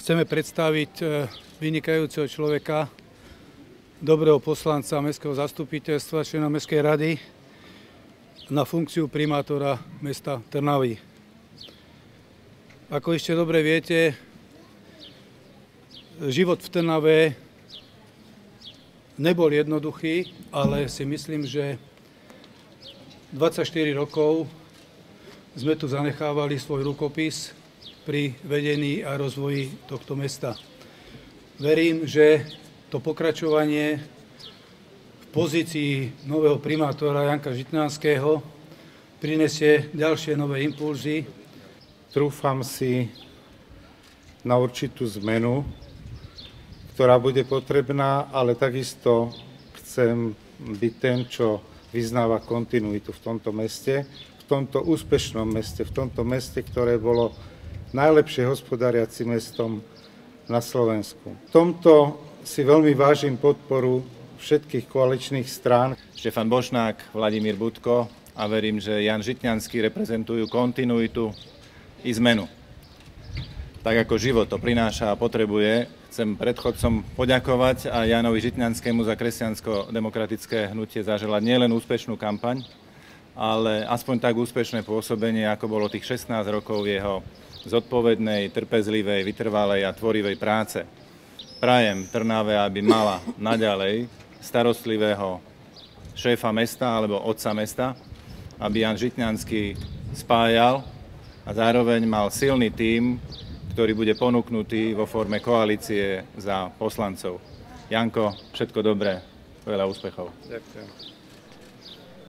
Chceme predstaviť vynikajúceho človeka, dobrého poslanca mestského zastupiteľstva, člena mestskej rady na funkciu primátora mesta Trnavy. Ako ešte dobre viete, život v Trnave nebol jednoduchý, ale si myslím, že 24 rokov sme tu zanechávali svoj rukopis pri vedení a rozvoji tohto mesta. Verím, že to pokračovanie v pozícii nového primátora Janka Žitňanského prinesie ďalšie nové impulzy. Trúfam si na určitú zmenu, ktorá bude potrebná, ale takisto chcem byť ten, čo vyznáva kontinuitu v tomto meste, v tomto úspešnom meste, v tomto meste, ktoré bolo najlepšie hospodáriacim mestom na Slovensku. V tomto si veľmi vážim podporu všetkých koaličných strán. Štefan Bošnák, Vladimír Budko a verím, že Jan Žitňanský reprezentujú kontinuitu i zmenu. Tak ako život to prináša a potrebuje, chcem predchodcom poďakovať a Jánovi Žitňanskému za kresťansko-demokratické hnutie zaželať nielen úspešnú kampaň, ale aspoň tak úspešné pôsobenie, ako bolo tých 16 rokov jeho zodpovednej, trpezlivej, vytrvalej a tvorivej práce. Prajem Trnave, aby mala naďalej starostlivého šéfa mesta alebo otca mesta, aby Jan Žitňanský spájal a zároveň mal silný tím, ktorý bude ponúknutý vo forme koalície za poslancov. Janko, všetko dobré, veľa úspechov. Ďakujem.